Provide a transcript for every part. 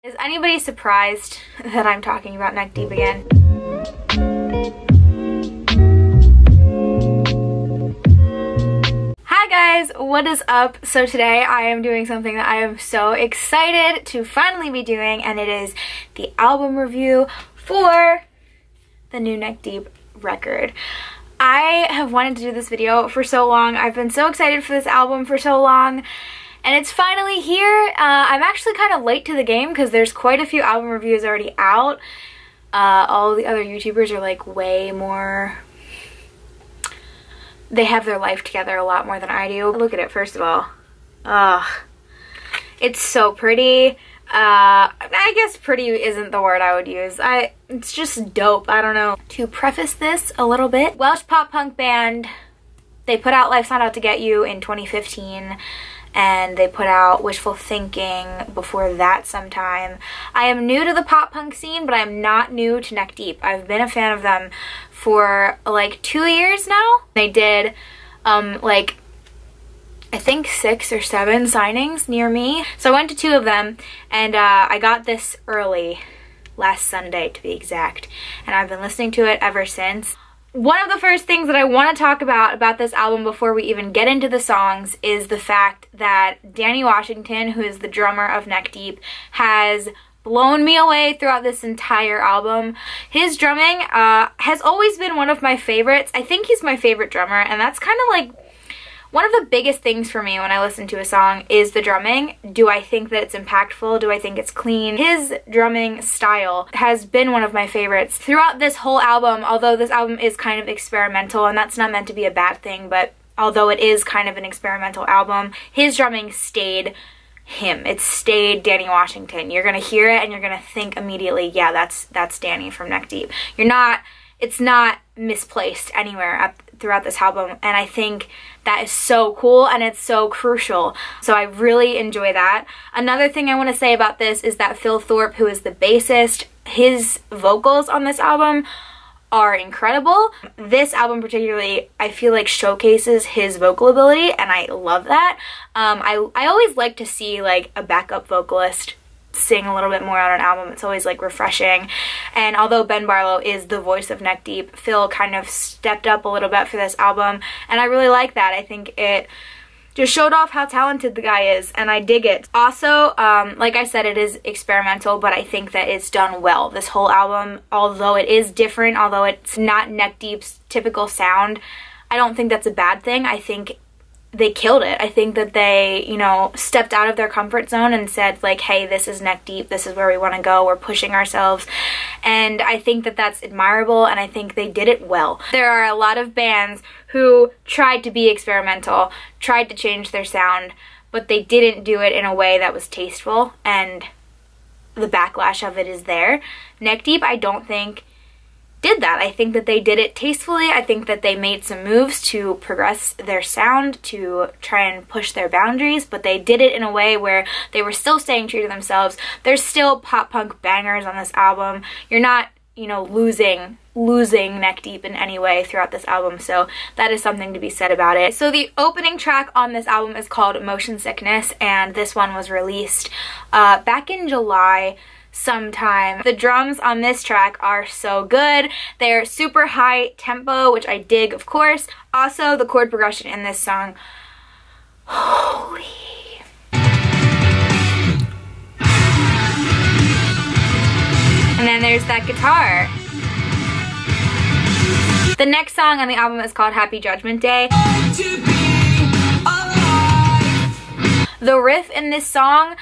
Is anybody surprised that I'm talking about Neck Deep again? Hi guys, what is up? So today I am doing something that I am so excited to finally be doing, and it is the album review for the new Neck Deep record. I have wanted to do this video for so long. I've been so excited for this album for so long. And it's finally here. I'm actually kind of late to the game because there's quite a few album reviews already out. All the other YouTubers are like way more... They have their life together a lot more than I do. Look at it, first of all. Ugh. It's so pretty. I guess pretty isn't the word I would use. It's just dope. I don't know. To preface this a little bit, Welsh pop punk band, they put out Life's Not Out to Get You in 2015. And they put out Wishful Thinking before that sometime. I am new to the pop punk scene, but I'm not new to Neck Deep. I've been a fan of them for like 2 years now. They did like I think 6 or 7 signings near me. So I went to 2 of them, and I got this early, last Sunday to be exact. And I've been listening to it ever since. One of the first things that I want to talk about this album before we even get into the songs is the fact that Danny Washington, who is the drummer of Neck Deep, has blown me away throughout this entire album. His drumming has always been one of my favorites. I think he's my favorite drummer, and that's kind of like one of the biggest things for me when I listen to a song is the drumming. Do I think that it's impactful? Do I think it's clean? His drumming style has been one of my favorites throughout this whole album, although this album is kind of experimental, and that's not meant to be a bad thing, but although it is kind of an experimental album, his drumming stayed him. It stayed Danny Washington. You're gonna hear it and you're gonna think immediately, yeah, that's Danny from Neck Deep. It's not misplaced anywhere throughout this album, and I think that is so cool and it's so crucial. So I really enjoy that. Another thing I want to say about this is that Phil Thorpe, who is the bassist, his vocals on this album are incredible. This album particularly, I feel like showcases his vocal ability, and I love that. I always like to see like a backup vocalist sing a little bit more on an album. It's always like refreshing. And although Ben Barlow is the voice of Neck Deep, Phil kind of stepped up a little bit for this album, and I really like that. I think it just showed off how talented the guy is, and I dig it. Also, like I said, it is experimental, but I think that it's done well. This whole album, although it is different, although it's not Neck Deep's typical sound, I don't think that's a bad thing. I think they killed it. I think that they, you know, stepped out of their comfort zone and said like, hey, this is Neck Deep, this is where we want to go, we're pushing ourselves. And I think that that's admirable, and I think they did it well. There are a lot of bands who tried to be experimental, tried to change their sound, but they didn't do it in a way that was tasteful, and the backlash of it is there. Neck Deep, I don't think did that. I think that they did it tastefully. I think that they made some moves to progress their sound, to try and push their boundaries, but they did it in a way where they were still staying true to themselves. There's still pop punk bangers on this album. You're not, you know, losing Neck Deep in any way throughout this album, so that is something to be said about it. So the opening track on this album is called Motion Sickness, and this one was released back in July sometime. The drums on this track are so good. They're super high tempo, which I dig, of course. Also, the chord progression in this song, holy. And then there's that guitar. The next song on the album is called Happy Judgment Day. The riff in this song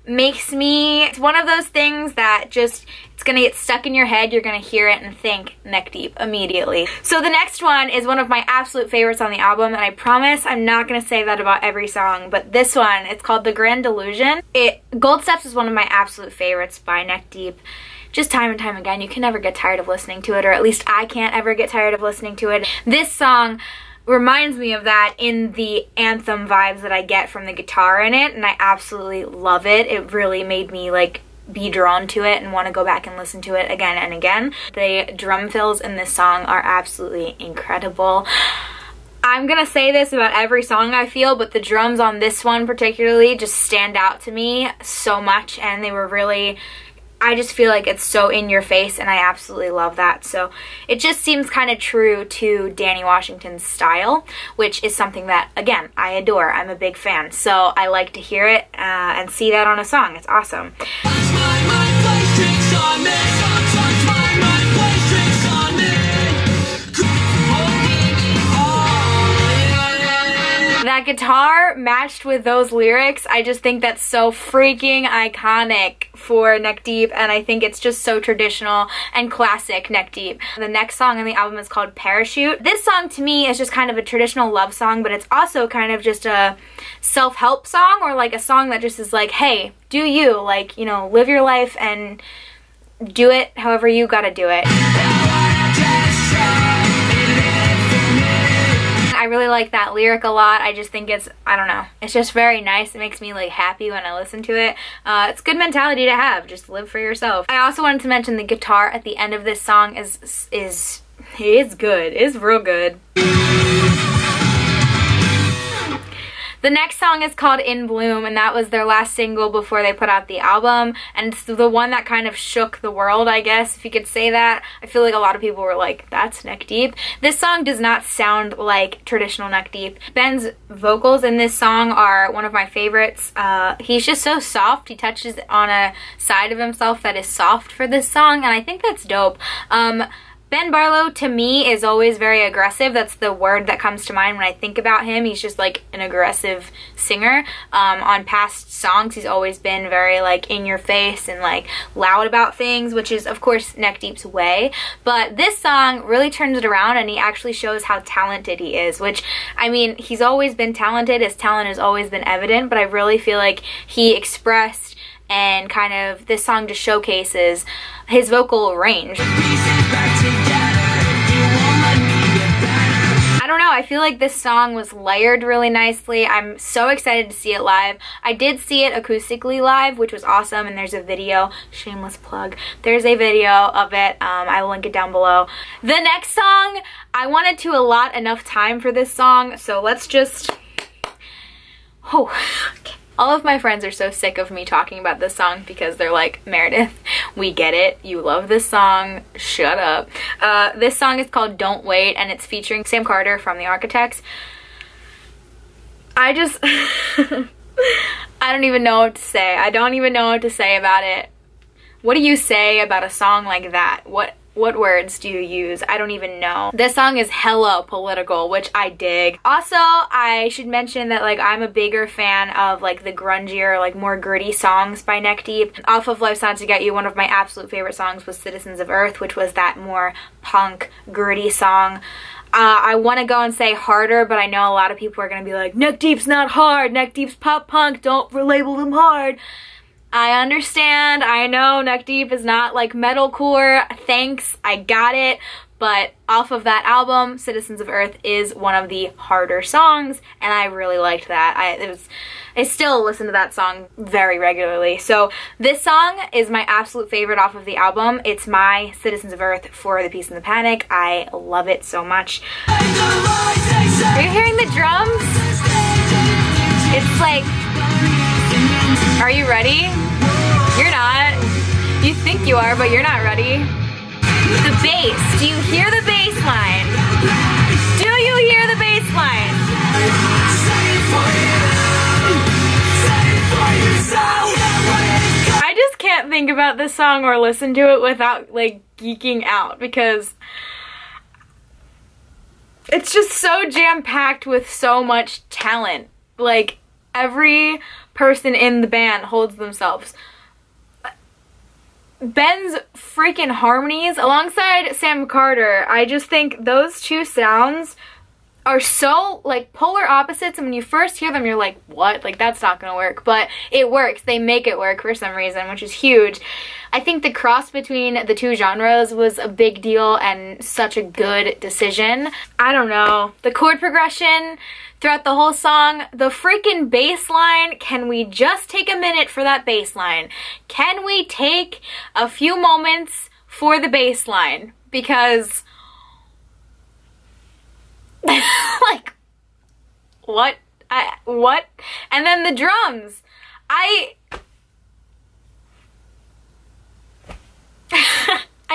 makes me, it's one of those things that just, it's gonna get stuck in your head. You're gonna hear it and think Neck Deep immediately. So the next one is one of my absolute favorites on the album, and I promise I'm not gonna say that about every song, but this one, it's called The Grand Delusion. Gold Steps is one of my absolute favorites by Neck Deep. Just time and time again, you can never get tired of listening to it, or at least I can't ever get tired of listening to it. This song reminds me of that in the anthem vibes that I get from the guitar in it, and I absolutely love it. It really made me like be drawn to it and want to go back and listen to it again and again. The drum fills in this song are absolutely incredible. I'm gonna say this about every song I feel, but the drums on this one particularly just stand out to me so much, and they were really, I just feel like it's so in your face, and I absolutely love that. So it just seems kind of true to Danny Washington's style, which is something that, again, I adore. I'm a big fan, so I like to hear it and see that on a song. It's awesome. That guitar matched with those lyrics, I just think that's so freaking iconic for Neck Deep, and I think it's just so traditional and classic Neck Deep. The next song on the album is called Parachute. This song to me is just kind of a traditional love song, but it's also kind of just a self-help song, or like a song that just is like, hey, do you, like, you know, live your life and do it however you gotta do it. I really like that lyric a lot. I just think it's, I don't know, it's just very nice. It makes me like happy when I listen to it. It's a good mentality to have, just live for yourself. I also wanted to mention the guitar at the end of this song is good. It's real good. The next song is called In Bloom, and that was their last single before they put out the album, and it's the one that kind of shook the world, I guess, if you could say that. I feel like a lot of people were like, that's Neck Deep. This song does not sound like traditional Neck Deep. Ben's vocals in this song are one of my favorites. He's just so soft. He touches on a side of himself that is soft for this song, and I think that's dope. Ben Barlow, to me, is always very aggressive. That's the word that comes to mind when I think about him. He's just like an aggressive singer. On past songs, he's always been very like in your face and like loud about things, which is of course Neck Deep's way. But this song really turns it around, and he actually shows how talented he is, which, I mean, he's always been talented. His talent has always been evident, but I really feel like he expressed, and kind of this song just showcases his vocal range. I don't know, I feel like this song was layered really nicely. I'm so excited to see it live. I did see it acoustically live, which was awesome, and there's a video, shameless plug, there's a video of it. I will link it down below. The next song, I wanted to allot enough time for this song, so let's just, okay. All of my friends are so sick of me talking about this song because they're like, Meredith, we get it. You love this song. Shut up. This song is called Don't Wait, and it's featuring Sam Carter from The Architects. I just, I don't even know what to say. I don't even know what to say about it. What do you say about a song like that? What words do you use? I don't even know. This song is hella political, which I dig. Also, I should mention that like I'm a bigger fan of like the grungier, like more gritty songs by Neck Deep. Off of Life's Not to Get You, one of my absolute favorite songs was Citizens of Earth, which was that more punk, gritty song. I want to go and say harder, but I know a lot of people are going to be like, Neck Deep's not hard, Neck Deep's pop punk, don't label them hard. I understand, I know Neck Deep is not like metalcore, thanks, I got it, but off of that album, Citizens of Earth is one of the harder songs, and I really liked that. I still listen to that song very regularly. So this song is my absolute favorite off of the album. It's my Citizens of Earth for the Peace and the Panic. I love it so much. Are you hearing the drums? It's like, are you ready? You're not. You think you are, but you're not ready. The bass. Do you hear the bass line? Do you hear the bass line? I just can't think about this song or listen to it without like geeking out, because it's just so jam-packed with so much talent. Like, every person in the band holds themselves. Ben's freaking harmonies alongside Sam Carter, I just think those two sounds are so like polar opposites, and when you first hear them you're like, what? Like, that's not gonna work, but it works. They make it work for some reason, which is huge. I think the cross between the two genres was a big deal and such a good decision. I don't know. The chord progression throughout the whole song, the freaking bass line, can we just take a minute for that bass line? Can we take a few moments for the bass line? Because like, what? What? And then the drums. I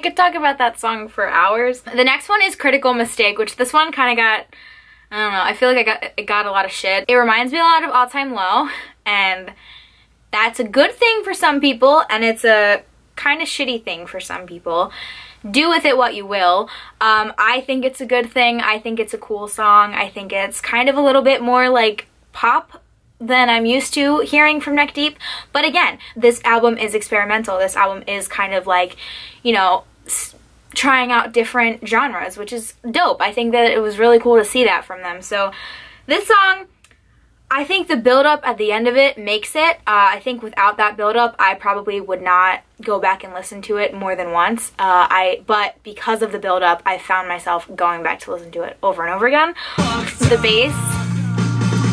could talk about that song for hours. The next one is Critical Mistake, which this one kind of got, I don't know, I feel like it got a lot of shit. It reminds me a lot of All Time Low, and that's a good thing for some people, and it's a kind of shitty thing for some people. Do with it what you will. I think it's a good thing. I think it's a cool song. I think it's kind of a little bit more like pop than I'm used to hearing from Neck Deep. But again, this album is experimental. This album is kind of like, you know, trying out different genres, which is dope. I think that it was really cool to see that from them. So this song, I think the build-up at the end of it makes it. I think without that build-up, I probably would not go back and listen to it more than once. But because of the build-up, I found myself going back to listen to it over and over again. The bass,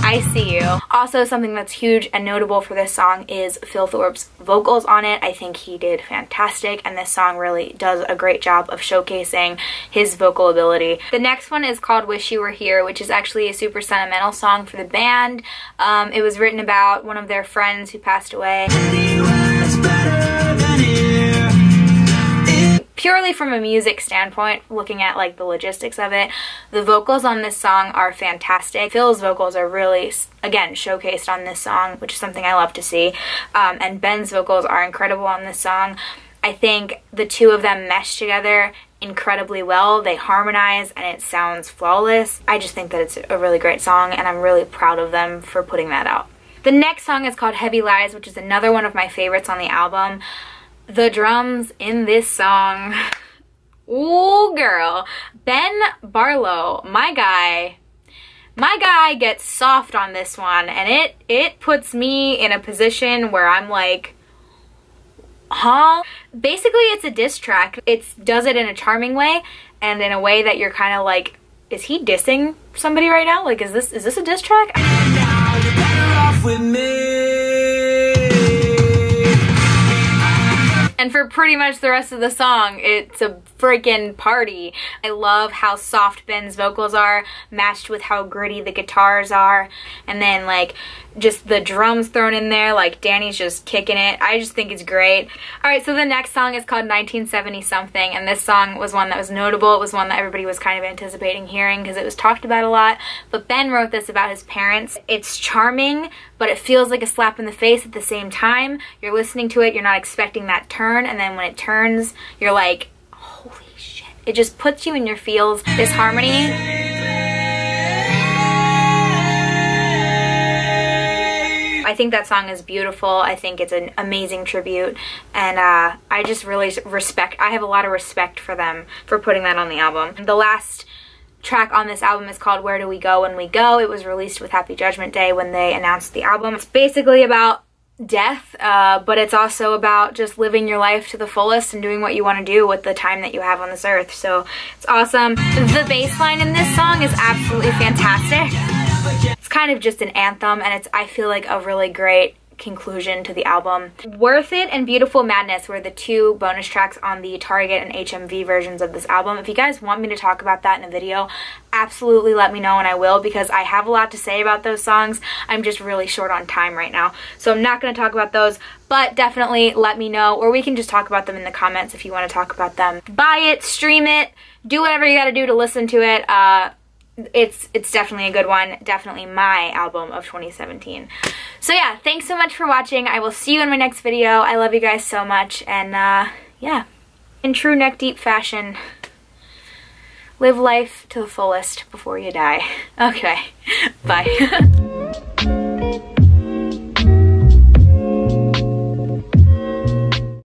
I See You. Also, something that's huge and notable for this song is Phil Thorpe's vocals on it. I think he did fantastic, and this song really does a great job of showcasing his vocal ability. The next one is called Wish You Were Here, which is actually a super sentimental song for the band. It was written about one of their friends who passed away. Purely from a music standpoint, looking at like the logistics of it, the vocals on this song are fantastic. Phil's vocals are really, again, showcased on this song, which is something I love to see. And Ben's vocals are incredible on this song. I think the two of them mesh together incredibly well. They harmonize and it sounds flawless. I just think that it's a really great song, and I'm really proud of them for putting that out. The next song is called Heavy Lies, which is another one of my favorites on the album. The drums in this song, ooh girl. Ben Barlow, my guy gets soft on this one, and it puts me in a position where I'm like, huh? Basically, it's a diss track. It does it in a charming way, and in a way that you're kind of like, is he dissing somebody right now? Like, is this a diss track? Now you're better off with me. And for pretty much the rest of the song, it's a freaking party. I love how soft Ben's vocals are, matched with how gritty the guitars are. And then like just the drums thrown in there, like Danny's just kicking it. I just think it's great. Alright, so the next song is called 1970 Something, and this song was one that was notable. It was one that everybody was kind of anticipating hearing because it was talked about a lot. But Ben wrote this about his parents. It's charming, but it feels like a slap in the face at the same time. You're listening to it, you're not expecting that turn, and then when it turns, you're like, holy shit. It just puts you in your feels. This harmony, I think that song is beautiful. I think it's an amazing tribute, and I just really I have a lot of respect for them for putting that on the album. The last track on this album is called Where Do We Go When We Go. It was released with Happy Judgment Day when they announced the album. It's basically about death, but it's also about just living your life to the fullest and doing what you want to do with the time that you have on this earth. So it's awesome. The bass line in this song is absolutely fantastic. It's kind of just an anthem, and it's, I feel like, a really great conclusion to the album. Worth It and Beautiful Madness were the two bonus tracks on the Target and HMV versions of this album. If you guys want me to talk about that in a video, absolutely let me know, and I will, because I have a lot to say about those songs. I'm just really short on time right now, so I'm not going to talk about those, but definitely let me know, or we can just talk about them in the comments if you want to talk about them. Buy it, stream it, do whatever you got to do to listen to it. It's definitely a good one. Definitely my album of 2017. So yeah, thanks so much for watching. I will see you in my next video. I love you guys so much, and yeah, in true Neck Deep fashion, live life to the fullest before you die. Okay, bye.